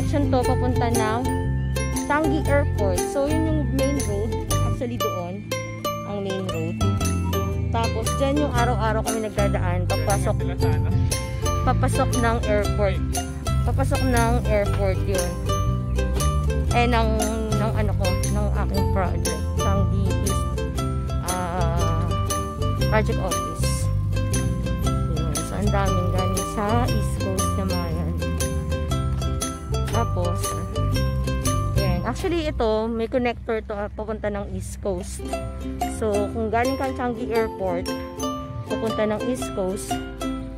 connection to papunta ng Changi Airport. So, yun yung main road. Actually, doon ang main road. Tapos, dyan yung araw-araw kami nagdadaan. Papasok ng airport. Papasok ng airport yun. Eh, ng aking project. Changi East Project Office. Yun. So, ang daming galing sa East Coast naman yan. Tapos, yan. Actually, ito, may connector to papunta ng East Coast. So, kung galing kang Changi Airport, papunta ng East Coast,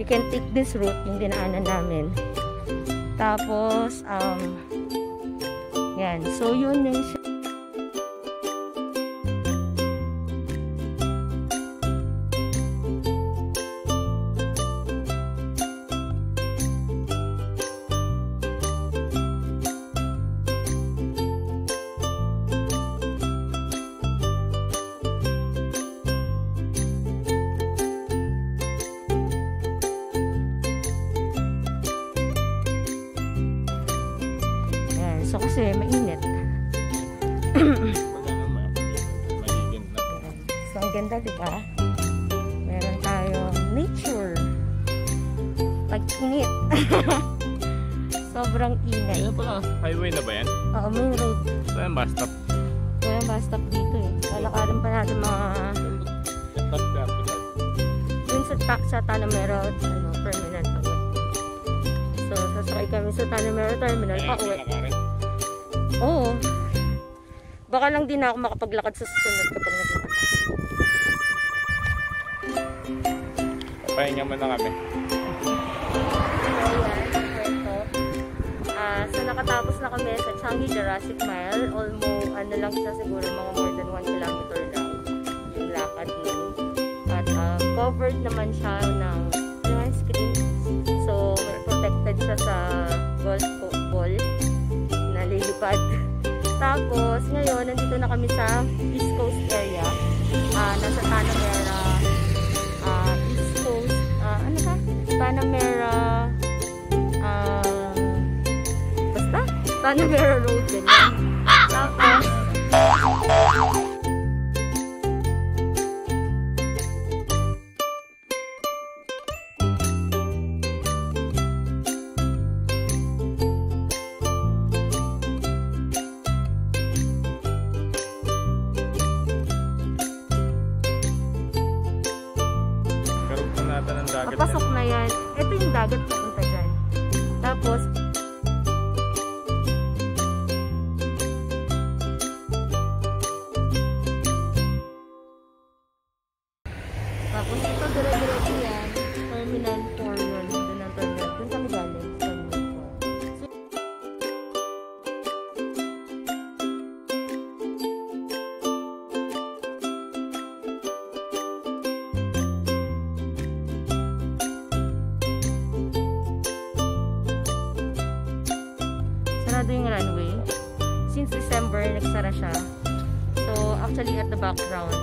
you can take this route, yung dinaanan namin. Tapos, yan. So, yun yung so kasi mainit. So ang ganda, diba? Meron tayong nature. Pag-init. Sobrang ingay. Ano pala? Highway na ba yan? Oo, main road. So yung bus stop? So yung bus stop dito eh. Lalakarin pa natin mga dun sa Tanamera terminal pa yun. So sasakay kami sa Tanamera terminal pa uwi. Oo. Baka lang din ako makapaglakad sa susunod kapag naglalakad. Pahinga mo na kami. So nakatapos na kami sa Changi Jurassic Mile. Almost ano lang siya, siguro mga more than 1 kilometer lang yung lakad nun. At covered naman siya ng ice cream. So protected siya sa golf ball na lilipad. Tapos ngayon nandito na kami sa East Coast area. Nasa Tanamera East Coast ano ka? Tanamera basta Tanamera Road din yan. Tapos papasok na yan. Ito yung dagat papunta dyan. Tapos ito dire-diretso yan. Terminal 4 yun. Doon ang terminal. Doon kami galing. Sarado yung runway. Since December, nagsara siya. So, actually at the background,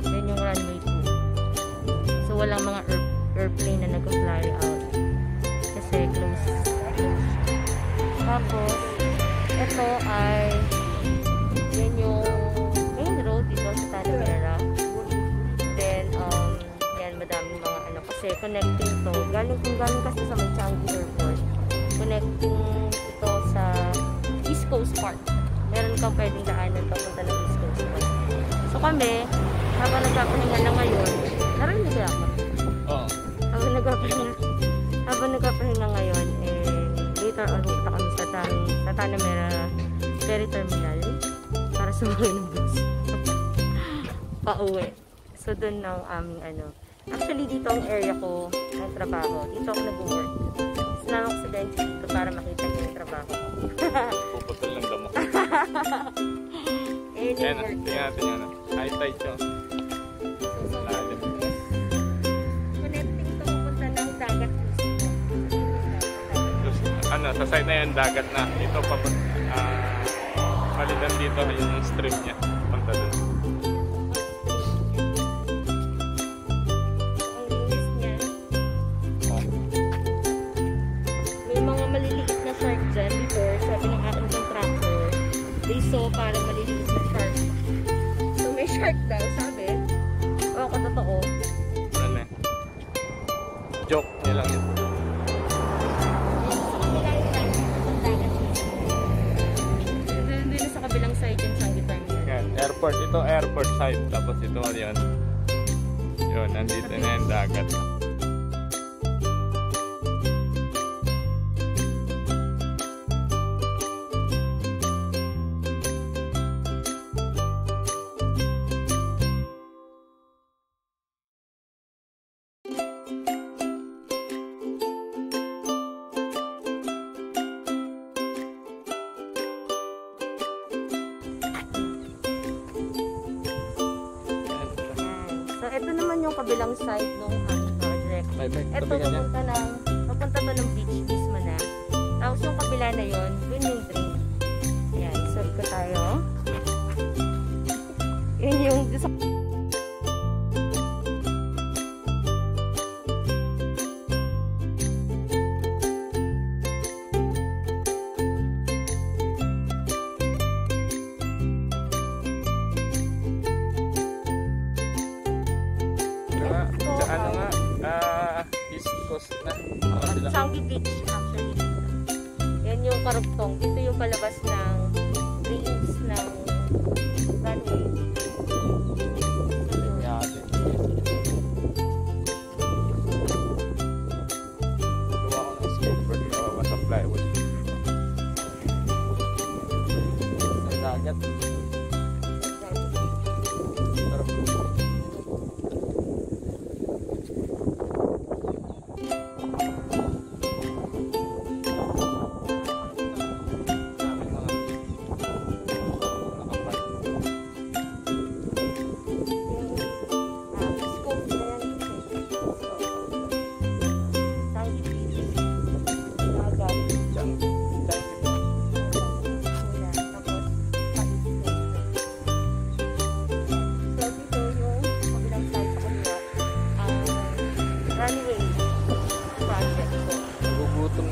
yan yung runway 2. So, walang mga airplane na nag-fly out. Kasi close. Tapos, ito ay yan yung main road dito sa Tanamera. Then, yan, madaming mga ano. Kasi connecting to. Galing kasi sa Changi Airport. Connecting ito sa East Coast Park. Meron kang pwedeng daanan papunta ng East Coast Park. So kami, habang nagpapahinga na ngayon, narinig ko ako. Oo. Habang nagpapahinga ngayon, later on, pupunta kami sa Tanamera Ferry Terminal para sumakay ng bus. Pauwi. So doon ang aming ano. Actually, dito ang area ko ng trabaho. Dito ako nag-work. Sinama ko sa bench dito para makita niyo yung trabaho ko. Puputol lang damo. Tingnan natin yan. High tide siya. Connecting to pupunta ng dagat. Sa side na yan, dagat na. Ito palitan dito yung stream niya. Punta dun. May mga maliliit na shark dyan dito. shark daw, sabi. O, kung totoo. Ano eh. Joke niya lang yun. Doon sa kabilang side yung Changi Terminal. Yan, airport. Ito airport side. Tapos ito yan. Yun, nandito na yung dagat. So, ito naman yung kabilang side ng project. Ito, papunta to ng beach mismo na. Tapos yung kabila na yun, dun yung drain. Ayan, serve ko tayo. Yun yung... East Coast na. Changi Beach, actually. Yan yung karugtong. Dito yung palabas ng drains ng runway. Gawa ko ng skateboard. Gawa sa plywood. Ang dagat.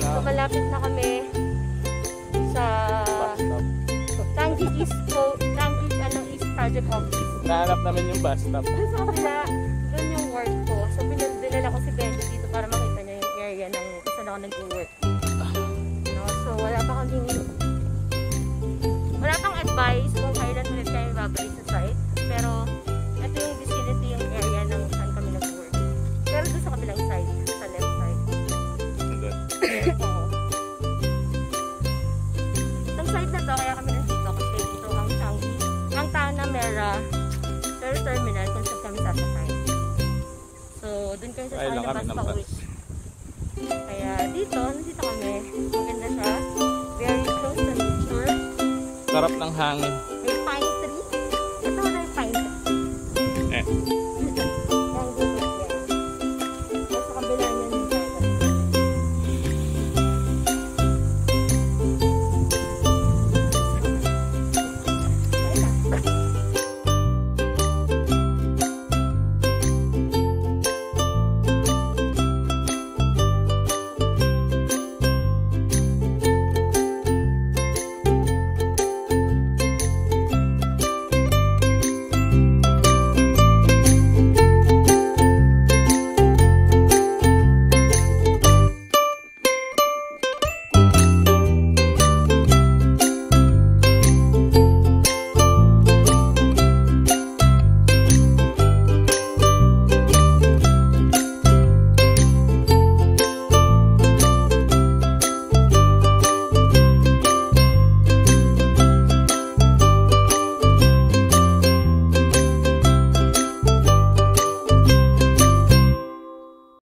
So, malapit na kami sa Changi East East Project Office. Nahanap namin yung bus stop. Doon sa kabila, doon yung work ko. So, dinala ko si Benji dito para makita niya yung area ng kung saan ako nag-work. No? So, wala pang advice kung kailan ulit kami babalik sa site. Pero, ito yung vicinity, yung area ng saan kami nag-work. Pero doon sa kabilang side, sa left side. Oo. Itong side na to, kaya kami nandito kasi ito ang Changi, ang Tanah Merah Terminal kung saan kami sasakay. So, dun kami sasakay ng bus pa uwi. Kaya dito kami. Maganda siya. Very close to nature. Sarap ng hangin.